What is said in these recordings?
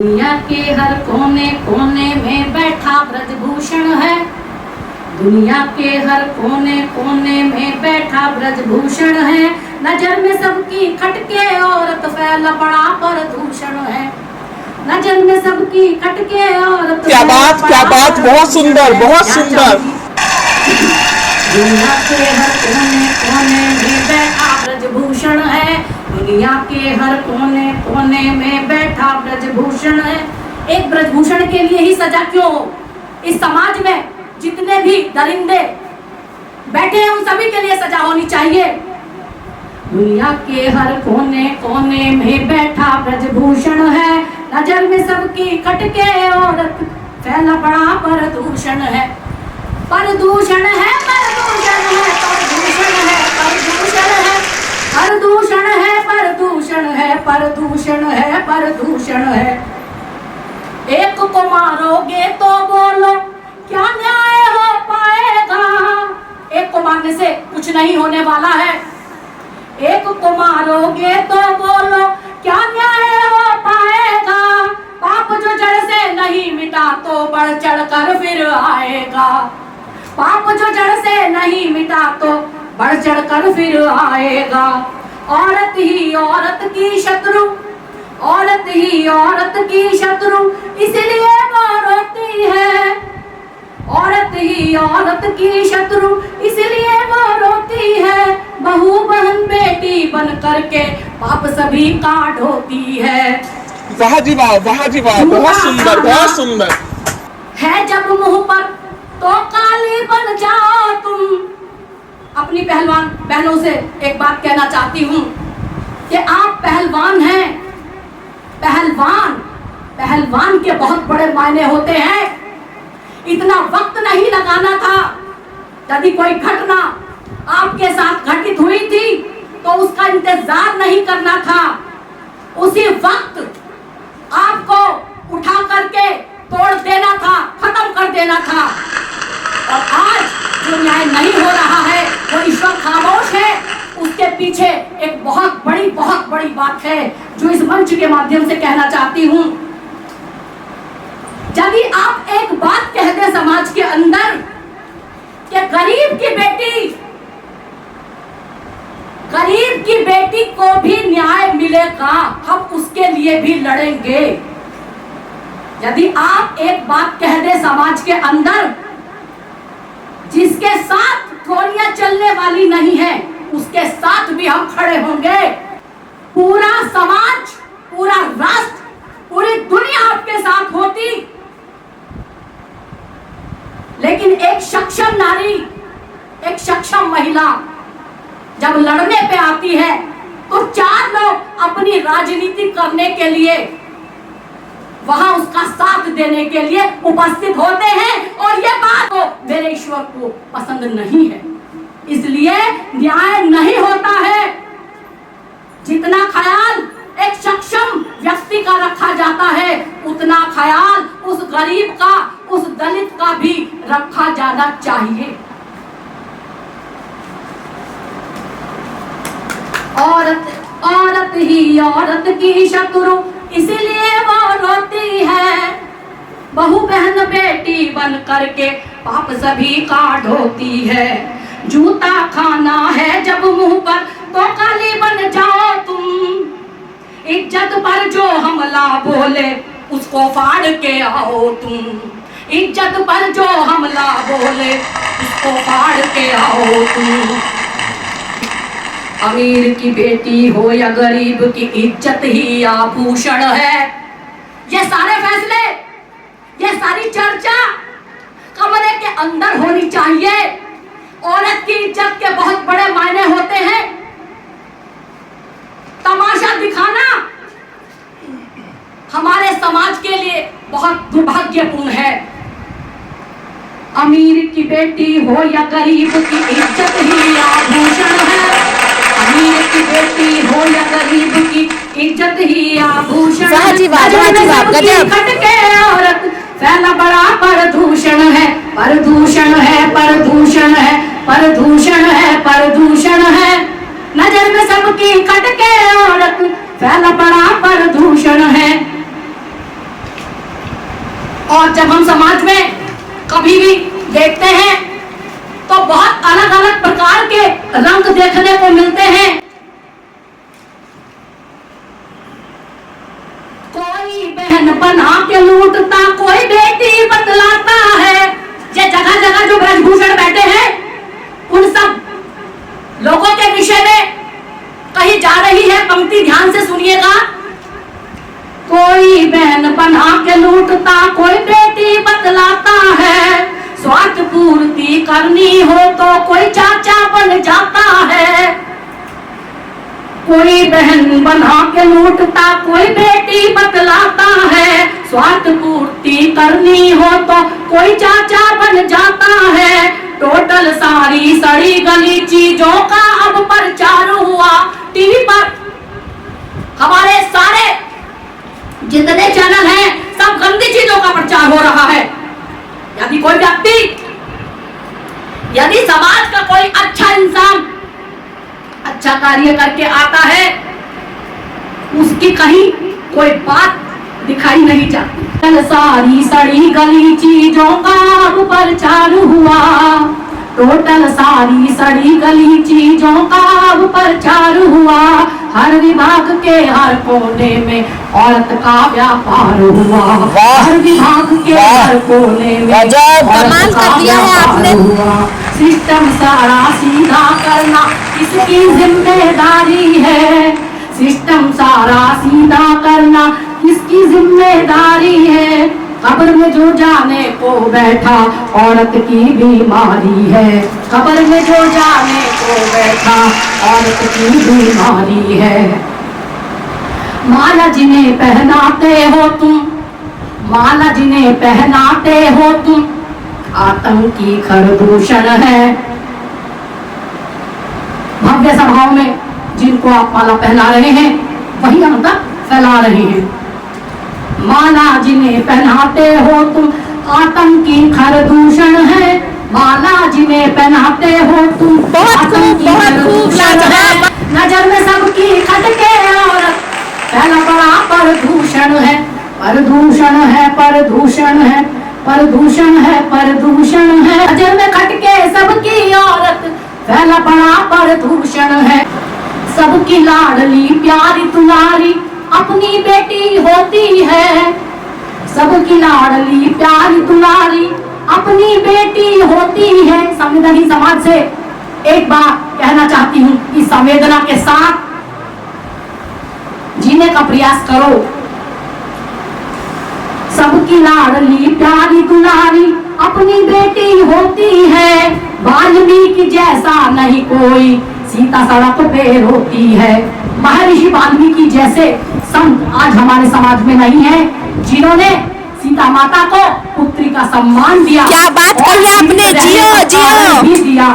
दुनिया के हर कोने कोने में बैठा ब्रजभूषण है। दुनिया के हर कोने कोने में बैठा ब्रजभूषण है। नजर में सबकी खटके औरत फैला बड़ा प्रदूषण है। नजर में सबकी खटके औरत क्या बात, बहुत सुंदर, बहुत सुंदर। दुनिया के हर कोने कोने में बैठा ब्रजभूषण है। दुनिया के हर कोने कोने में बैठा ब्रजभूषण है। एक ब्रजभूषण के लिए ही सजा क्यों हो? इस समाज में जितने भी दरिंदे बैठे हैं उन सभी के लिए सजा होनी चाहिए। दुनिया के हर कोने कोने में बैठा ब्रजभूषण है। नजर में सबकी खटके औरत फैला बड़ा प्रदूषण है। प्रदूषण है, प्रदूषण है, प्रदूषण है, प्रदूषण है, प्रदूषण है, प्रदूषण है, प्रदूषण है, प्रदूषण है। एक को मारोगे तो बोलो क्या न्याय हो पाएगा। एक को मारने से कुछ नहीं होने वाला है। एक को मारोगे तो बोलो क्या न्याय हो पाएगा। पाप जो जड़ से नहीं मिटा तो बढ़ चढ़ कर फिर आएगा। पाप जो जड़ से नहीं मिटा तो बढ़ चढ़ कर फिर आएगा। औरत ही औरत की शत्रु, औरत ही औरत की शत्रु, इसलिए वो रोती है। औरत ही औरत की शत्रु, इसलिए वो रोती है। बहू बहन बेटी बन करके पाप सभी का ढोती है। वाह जी वाह, वाह जी वाह, बहुत सुंदर, बहुत सुंदर। है जब मुंह पर तो काली बन जाओ तुम। अपनी पहलवान बहनों से एक बात कहना चाहती हूँ कि आप पहलवान हैं। पहलवान पहलवान के बहुत बड़े मायने होते हैं। इतना वक्त नहीं लगाना था। यदि कोई घटना आपके साथ घटित हुई थी तो उसका इंतजार नहीं करना था। उसी वक्त आपको उठा करके तोड़ देना था, खत्म कर देना था। और आज जो न्याय नहीं हो रहा है वो ईश्वर खामोश है। उसके पीछे एक बहुत बड़ी बात है जो इस मंच के माध्यम से कहना चाहती हूँ। यदि आप एक बात कह दे समाज के अंदर कि गरीब की बेटी को भी न्याय मिलेगा, हम उसके लिए भी लड़ेंगे। यदि आप एक बात कह दे समाज के अंदर जिसके साथ गोलियां चलने वाली नहीं है, उसके साथ भी हम खड़े होंगे। पूरा समाज, पूरा राष्ट्र, पूरी दुनिया आपके साथ होती, लेकिन एक सक्षम नारी, एक सक्षम महिला जब लड़ने पे आती है तो चार लोग अपनी राजनीति करने के लिए वहां उसका साथ देने के लिए उपस्थित होते हैं। और यह बात तो मेरे ईश्वर को पसंद नहीं है, इसलिए न्याय नहीं होता है। जितना ख्याल एक सक्षम व्यक्ति का रखा जाता है उतना ख्याल उस गरीब का, उस दलित का भी रखा जाना चाहिए। औरत ही औरत की शत्रु, इसीलिए वो रोती है। बहू बहन बेटी बन करके पाप सभी का ढोती है। जूता खाना है जब मुंह पर तो काली बन जाओ तुम। इज्जत पर जो हमला बोले उसको फाड़ के आओ तुम। इज्जत पर जो हमला बोले उसको फाड़ के आओ तुम। अमीर की बेटी हो या गरीब की इज्जत ही आभूषण है। ये सारे फैसले, ये सारी चर्चा कमरे के अंदर होनी चाहिए। औरत की इज्जत के बहुत बड़े मायने होते हैं। तमाशा दिखाना हमारे समाज के लिए बहुत दुर्भाग्यपूर्ण है। अमीर की बेटी हो या गरीब की इज्जत ही आभूषण है। अमीर की बेटी हो या गरीब की इज्जत ही आभूषण है। खटके औरत फैला बड़ा प्रदूषण है। प्रदूषण है, प्रदूषण है, प्रदूषण है, प्रदूषण है। नजर में सबकी खटके औरत फैला बड़ा प्रदूषण है। और जब हम समाज में कभी भी देखते हैं तो बहुत अलग अलग प्रकार के रंग देखने को मिलते हैं। कोई बहन बना के लूटता, कोई बेटी बतलाता है। ये जगह जगह जो ब्रजभूषण बैठे हैं उन सब लोगों के विषय में कही जा रही है पंक्ति, ध्यान से सुनिएगा। कोई बहन बना के लूटता, कोई बेटी बतलाता है। स्वार्थ पूर्ति करनी हो तो कोई चाचा बन जाता है। कोई बहन बना के लूटता, कोई बेटी बतलाता है। स्वार्थ पूर्ति करनी हो तो कोई चाचा बन जाता है। टोटल सारी सड़ी गली चीजों का अब प्रचार हुआ। टीवी पर हमारे सारे जितने चैनल हैं सब गंदी चीजों का प्रचार हो रहा है। यदि कोई व्यक्ति, यदि समाज का कोई अच्छा इंसान अच्छा कार्य करके आता है, उसकी कहीं कोई बात दिखाई नहीं जाती। सारी सड़ी गली चीजों का अब प्रचार हुआ। टोटल सारी सड़ी गली चीजों का अब प्रचार हुआ। हर विभाग के हर कोने में औरत का व्यापार हुआ। हर विभाग के हर कोने में कमाल कर दिया है आपने। सिस्टम सारा सीधा करना किसकी जिम्मेदारी है। सिस्टम सारा सीधा करना किसकी जिम्मेदारी है। कब्र में जो जाने को बैठा औरत की बीमारी है। कब्र में जो जाने को बैठा औरत की बीमारी है। माला जिन्हें पहनाते हो तुम, माला जिन्हें पहनाते हो तुम, आतंकी खरदूषण है। भव्य सभाओं में जिनको आप माला पहना रहे हैं वही हम तक फैला रहे हैं। माला जिन्हें पहनाते हो तुम, आतंकी खरदूषण है। माला जिन्हें पहनाते हो तुम, आतंकी खरदूषण है। नजर में सबकी खटके औरत, पहला बड़ा प्रदूषण है। प्रदूषण है, प्रदूषण है, प्रदूषण है, प्रदूषण है। नजर में खटके सबकी औरत, पहला बड़ा प्रदूषण है। सबकी लाडली प्यारी तुम्हारी अपनी बेटी होती है। सबकी लाडली प्यारी तुम्हारी अपनी बेटी होती है। संवेदनहीन समाज से एक बात कहना चाहती हूँ कि संवेदना के साथ जीने का प्रयास करो। सबकी लाडली प्यारी तुम्हारी अपनी बेटी होती है। वाल्मीकि जैसा नहीं कोई सीता सड़क पे रोती है। महर्षि वाल्मीकि जैसे संत आज हमारे समाज में नहीं है, जिन्होंने सीता माता को पुत्री का सम्मान दिया। क्या बात कही आपने, जियो जियो भी दिया।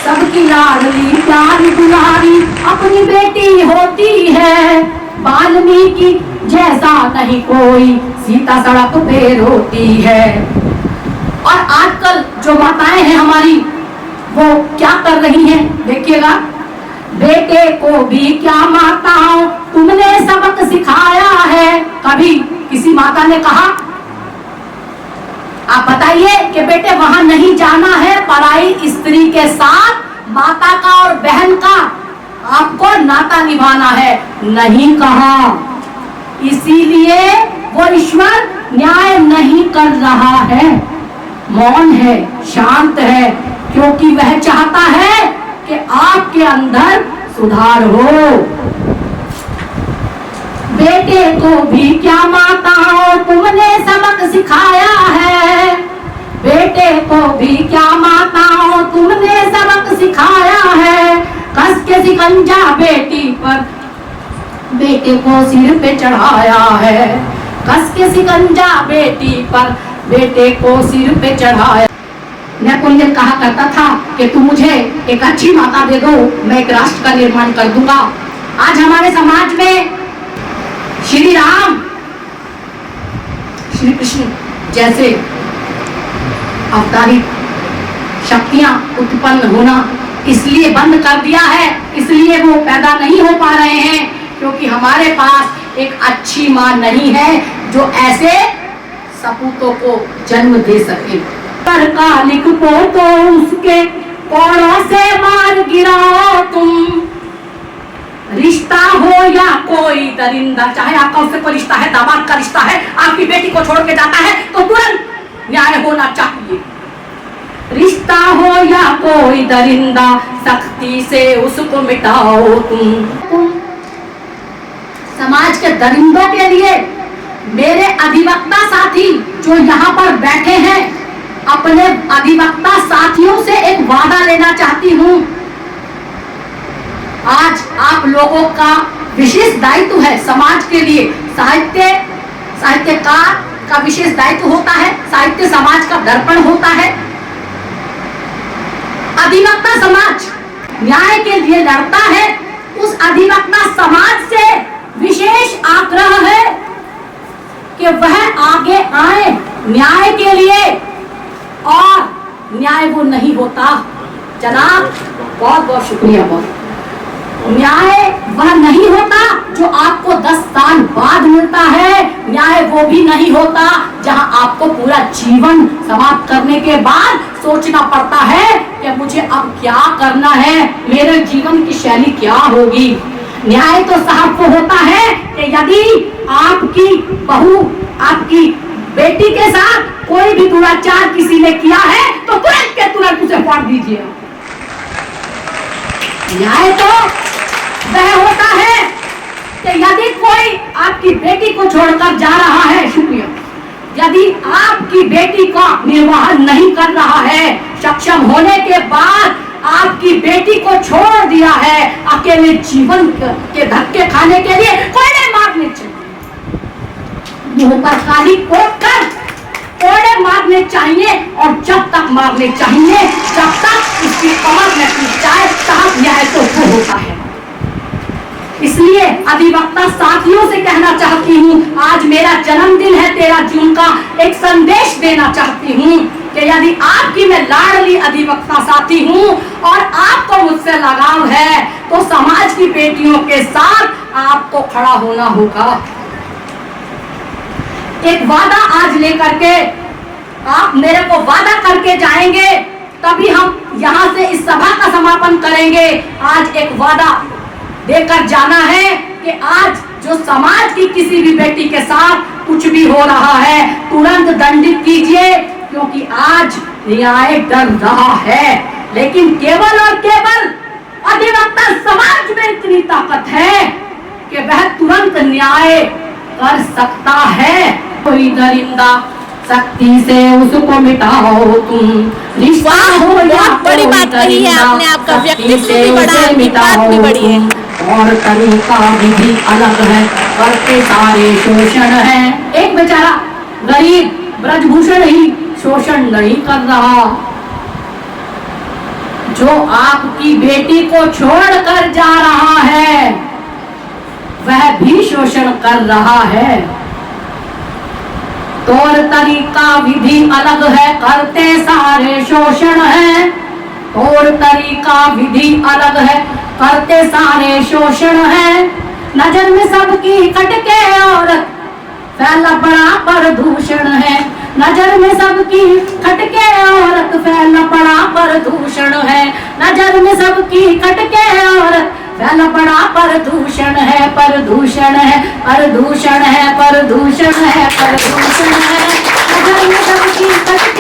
सबकी लाडली प्यारी दुलारी अपनी बेटी होती है। वाल्मीकि जैसा नहीं कोई सीता सड़क पे रोती है। और आजकल जो माताएं हैं हमारी, वो क्या कर रही हैं देखिएगा। बेटे को भी क्या माताओं तुमने सबक सिखाया है। कभी किसी माता ने कहा, आप बताइए कि बेटे वहां नहीं जाना है, पराई स्त्री के साथ माता का और बहन का आपको नाता निभाना है, नहीं कहा। इसीलिए वो ईश्वर न्याय नहीं कर रहा है, मौन है, शांत है, क्योंकि वह चाहता है कि आपके अंदर सुधार हो। बेटे को भी क्या माताओं तुमने सबक सिखाया है। बेटे को भी क्या माताओं तुमने सबक सिखाया है। कस के सिकंजा बेटी पर बेटे को सिर पे चढ़ाया है। कस के सिकंजा बेटी पर बेटे को सिर पे चढ़ाया। नेपोलियन कहा करता था कि तू मुझे एक अच्छी माता दे दो, मैं एक राष्ट्र का निर्माण कर दूंगा। आज हमारे समाज में श्री राम, श्री कृष्ण जैसे अवतारित शक्तियां उत्पन्न होना इसलिए बंद कर दिया है, इसलिए वो पैदा नहीं हो पा रहे हैं, क्योंकि हमारे पास एक अच्छी माँ नहीं है जो ऐसे सपूतों को जन्म दे सके। पर कालिक को तो उसके कोड़ों से मार गिराओ तुम। रिश्ता हो या कोई दरिंदा, चाहे आपका उससे कोई रिश्ता है, दामाद का रिश्ता है, आपकी बेटी को छोड़ के जाता है तो तुरंत न्याय होना चाहिए। रिश्ता हो या कोई दरिंदा, सख्ती से उसको मिटाओ तुम। समाज के दरिंदों के लिए मेरे अधिवक्ता साथी जो यहाँ पर बैठे हैं, अपने अधिवक्ता साथियों से एक वादा लेना चाहती हूँ। आज आप लोगों का विशेष दायित्व है समाज के लिए। साहित्यकार का विशेष दायित्व होता है, साहित्य समाज का दर्पण होता है। अधिवक्ता समाज न्याय के लिए लड़ता है, उस अधिवक्ता समाज से विशेष आग्रह है कि वह आगे आए न्याय के लिए, और न्याय वो नहीं होता जनाब, बहुत बहुत शुक्रिया। बहुत न्याय वह नहीं होता जो आपको 10 साल बाद मिलता है। न्याय वो भी नहीं होता जहां आपको पूरा जीवन समाप्त करने के बाद सोचना पड़ता है कि मुझे अब क्या करना है, मेरे जीवन की शैली क्या होगी। न्याय तो साहब को होता है कि यदि आपकी बहू, आपकी बेटी के साथ कोई भी दुराचार किसी ने किया है तो तुरंत के तुरंत उसे फाड़ दीजिए। न्याय तो वह होता है कि यदि कोई आपकी बेटी को छोड़कर जा रहा है, शुक्रिया, यदि आपकी बेटी का निर्वाह नहीं कर रहा है, सक्षम होने के बाद आपकी बेटी को छोड़ दिया है, अकेले जीवन के धक्के खाने के लिए कोड़े मारने चाहिए, मुंह पर काली पोत कर कोड़े मारने चाहिए, और जब तक मारने चाहिए जब तक उसकी कमर में टूट जाए, तब न्याय तो वो होता है। इसलिए अधिवक्ता साथियों से कहना चाहती हूँ, आज मेरा जन्मदिन है 13 जून का, एक संदेश देना चाहती हूँ कि यदि आपकी मैं लाडली अधिवक्ता साथी हूँ और आपको मुझसे लगाव है तो समाज की बेटियों के साथ आपको खड़ा होना होगा। एक वादा आज लेकर के आप मेरे को वादा करके जाएंगे, तभी हम यहाँ से इस सभा का समापन करेंगे। आज एक वादा देकर जाना है कि आज जो समाज की किसी भी बेटी के साथ कुछ भी हो रहा है तुरंत दंडित कीजिए, क्योंकि आज न्याय डर रहा है। लेकिन केवल और केवल अधिवक्ता समाज में इतनी ताकत है कि वह तुरंत न्याय कर सकता है। कोई दरिंदा, सख्ती से उसको मिटाओ तुम। रिश्ता हो या बहुत बड़ी बात कही है आपने, आपका व्यक्तित्व भी बड़ा है, बात भी बड़ी है। और तरीका विधि अलग है, करते सारे शोषण है। एक बेचारा गरीब ब्रजभूषण ही शोषण नहीं कर रहा, जो आपकी बेटी को छोड़कर जा रहा है वह भी शोषण कर रहा है। तौर तरीका विधि अलग है, करते सारे शोषण है। तौर तरीका विधि अलग है, करते सारे शोषण है। नजर में सबकी कटके औरत, फैला बड़ा प्रदूषण है। नजर में सबकी खटके औरत, फैला बड़ा प्रदूषण है। नजर में सबकी खटके औरत, फैला बड़ा प्रदूषण है। प्रदूषण है, प्रदूषण है, प्रदूषण है, प्रदूषण है। नजर में सबकी खटके